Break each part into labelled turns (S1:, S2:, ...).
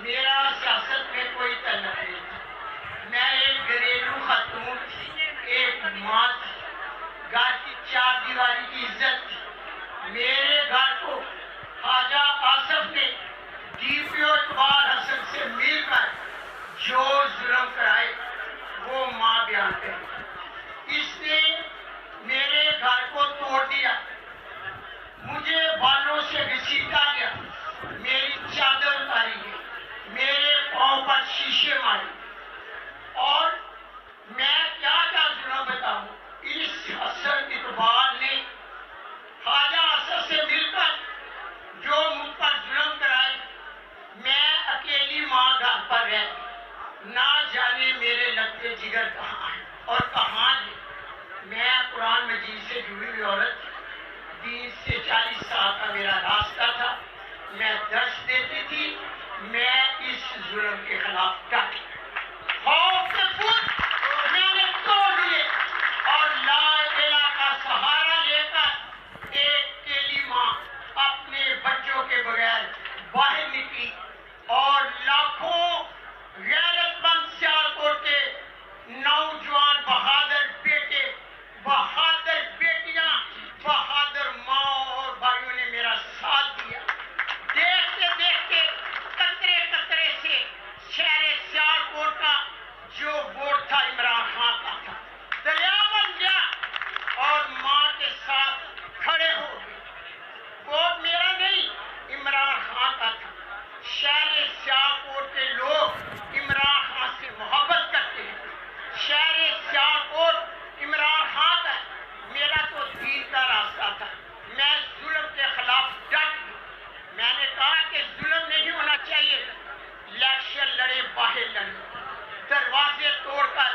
S1: میرا سیاست میں کوئی تعلق نہیں تھا. میں ایک گھریلو خاتون تھی, ایک ماں تھی, گھر کی چار دیواری کی عزت تھی. میرے گھر کو خواجہ آصف نے ڈی پی او اقبال حسن سے مل کر جو ظلم کرائے وہ ماں بیان کرے. اس نے میرے گھر کو توڑ دیا, مجھے بالوں سے گھسیٹا گیا, میری چادر اتاری گئی, میرے پاؤں پر شیشے مارے, اور میں کیا کیا ظلم بتاؤں. اس حسن اقبال نے خواجہ آصف سے مل کر جو مجھ پر ظلم کرائے, میں اکیلی ماں گھر پر رہتی, نہ جانے میرے لگتے جگر کہاں ہیں اور کہاں ہیں. میں قرآن مجید سے جڑی ہوئی عورت تھی, 20 سے 40 سال کا میرا راستہ تھا, میں درس دیتی تھی, میں اس ظلم کے خلاف ڈٹی, خوف سے خود میں نے توڑ لیے اور لا الہ کا سہارا لے کر ایک کیلی ماں اپنے بچوں کے بغیر باہر نکلی, اور لاکھوں غیرت مند سیالکوٹ کے نوجوان بہادر بیٹے, بہادر بیٹیاں, بہادر ماں اور بھائیوں نے میرا ساتھ دیا. دیکھتے دیکھتے قطرے قطرے سے شہر سیالکوٹ کا جو ووٹ تھا عمران خان کا تھا دریا بن گیا, اور ماں کے ساتھ کھڑے ہو گئے. ووٹ میرا نہیں, عمران خان کا تھا. شہر سیالکوٹ کے لوگ عمران خان سے محبت کرتے ہیں. شہر سیالکوٹ عمران خان کا ہے, میرا تو دین کا راستہ تھا. میں ظلم کے خلاف ڈٹ گئی. میں نے کہا کہ ظلم نہیں ہونا چاہیے, الیکشن لڑے باہر لڑے, دروازے توڑ کر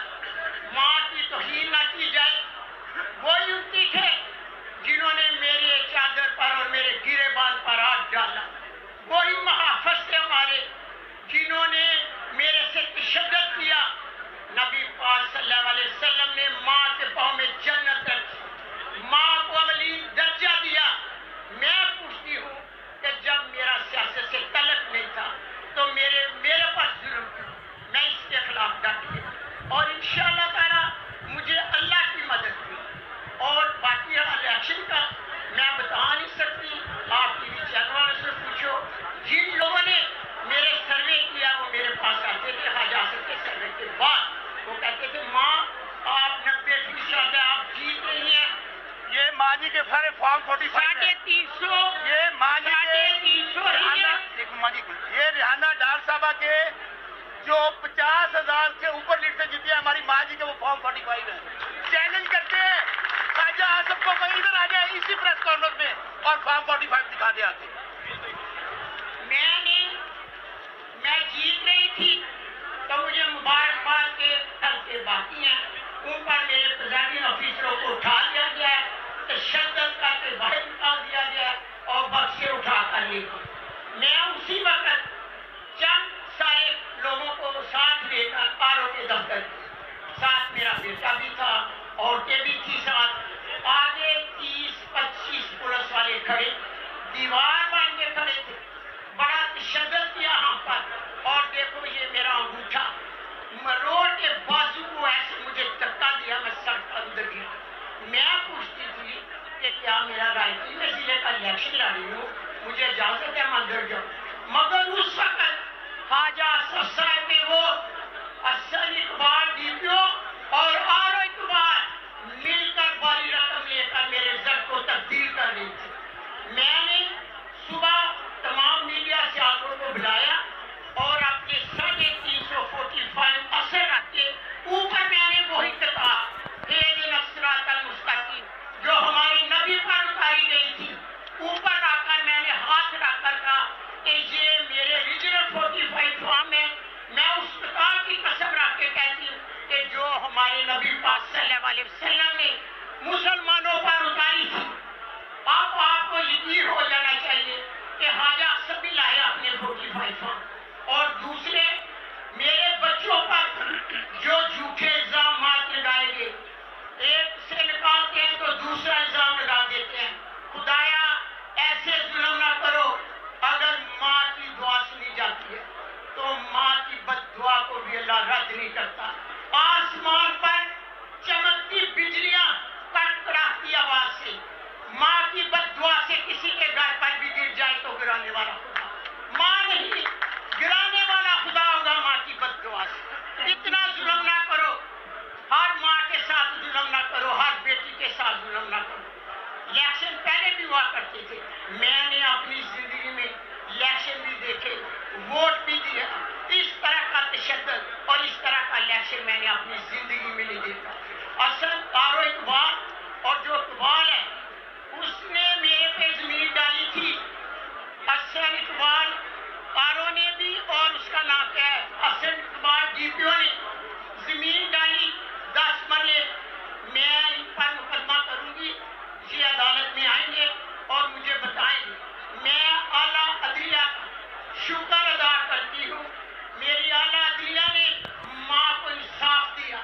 S1: ماں کی توہین نہ کی جائے. وہی امتی تھے جنہوں نے میرے چادر پر اور میرے گریبان پر ہاتھ ڈالا. وہی محافظ تھے ہمارے جنہوں نے میرے سے تشدد کیا. نبی پاک صلی اللہ علیہ وسلم نے ماں کے پاؤں میں جنت رکھی, ماں کو اولین درجہ دیا. میں پوچھتی ہوں کہ جب میرا سیاست سے تعلق نہیں تھا تو میرے پاس ظلم کیا. میں اس کے خلاف ڈٹ گیا, اور انشاءاللہ تعالیٰ مجھے اللہ کی مدد ہوئی. اور باقی الیکشن کا میں بتا نہیں سکتی, آپ ٹی وی چینل والوں سے پوچھو. جن لوگوں نے میرے سروے کیا وہ میرے پاس آتے تھے خواجہ آصف کے سروے کے بعد, وہ کہتے تھے ماں آپ 90% آپ جیت رہی ہیں.
S2: یہ ماں جی کے سارے فارم 45
S1: 350,
S2: یہ ماں جی کے
S1: 350
S2: یہ ریحانہ ڈار صاحبہ کے جو 50,000 سے اوپر لیڈ سے جیتی ہے ہماری ماں جی کے, وہ فارم 45 ہے. چیلنج کرتے ہیں خواجہ آصف کو کہیں ادھر آ جائے اسی پریس کانفرنس میں اور فارم 45 دکھا دے آتے.
S1: میں جیت رہی تھی تو مجھے مبارکباد کے ہلکے باقی ہیں, ان پر میرے پریزائڈنگ آفیسروں کو اٹھا دیا گیا ہے, تشدد کر کے باہر نکال دیا گیا ہے اور بکسے اٹھا کر لے گئے. میں اسی وقت چند سارے لوگوں کو ساتھ لے کر آر او کے دفتر, ساتھ میرا بیٹا بھی تھا, عورتیں بھی تھی ساتھ, آگے 30-25 پولیس والے کھڑے, دیوار بن کے کھڑے تھے, بڑا تشدد کیا ہم پر. اور دیکھو یہ میرا انگوٹھا مروڑ کے بازو کو ایسے مجھے دھکا دیا, میں سر اندر گیا. میں پوچھتی تھی کہ کیا میرا رائٹنگ میں ضلع کا الیکشن لڑ رہی ہوں, مجھے اجازت ہے میں اندر جاؤں. مگر اس وقت خواجہ آصف صاحب کے وہ حسن اقبال ڈی پی او اور آر او اقبال مل کر بڑی رقم لے کر میرے زر کو تبدیل کر رہی تھی. میں نے صبح تمام میڈیا سیاحوں کو بلایا اور اپنے 345 اثر رکھ کے اوپر میں نے وہی کتاب اہدنا الصراط المستقیم جو ہمارے نبی پر اتاری گئی تھی اوپر رکھ کر میں نے ہاتھ رکھ کر کہا کہ یہ میرے ریجنل 45 فارم ہے. میں اس کتاب کی قسم رکھ کے کہتی ہوں کہ جو ہمارے نبی پاک صلی اللہ علیہ وسلم نے مسلمانوں پر اتاری تھی. اب آپ کو یقین ہو جانا چاہیے کہ خواجہ آصف بھی لائے اپنے 45 فارم, اور دوسرے میرے بچوں پر جو جھوٹے الزامات لگائے گئے, ایک سے نکالتے ہیں تو دوسرا الزام لگا دیتے ہیں. خدایا ایسے ظلم نہ کرو, اگر ماں کی دعا سنی جاتی ہے تو نہیں کرتا. آسمان پر چمکتی بجلیاں کڑکڑاتی آواز سے ماں کی بد دعا سے کسی کے گھر پر بھی گر جائے تو گرانے والا خدا ماں نہیں, گرانے والا خدا ہوگا ماں کی بد دعا سے. اتنا ظلم نہ کرو, ہر ماں کے ساتھ ظلم نہ کرو, ہر بیٹی کے ساتھ ظلم نہ کرو. الیکشن پہلے بھی ہوا کرتے تھے, میں نے اپنی زندگی میں الیکشن بھی دیکھے, ووٹ بھی دیا. اس طرح کا تشدد اور اس طرح کا الیکشن میں نے اپنی زندگی میں نہیں دیکھا. اصل تارو اقبال اور جو اقبال ہے اس نے میرے پہ زمین ڈالی تھی. اصل اقبال تارو نے بھی, اور اس کا نام کیا ہے, اصل اقبال ڈی پی او نے زمین ڈالی 10 مرلے. میں ان پر مقدمہ کروں گی, یہ عدالت میں آئیں گے اور مجھے بتائیں گے. میں اعلیٰ عدلیہ شکر ادا کرتی ہوں, میری اعلیٰ عدلیہ نے ماں کو انصاف دیا.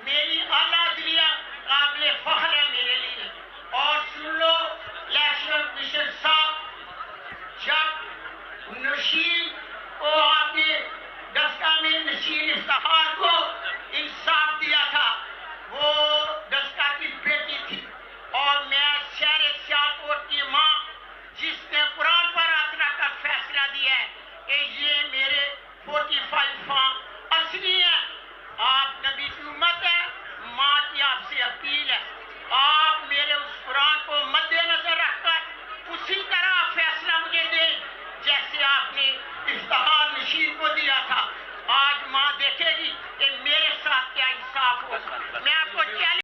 S1: میری اعلیٰ عدلیہ قابل فخر ہے میرے لیے. اور سن لو الیکشن کمیشن صاحب, جب نشین کو آپ نے دستہ میں نشین افتخار کو انصاف دیا تھا, وہ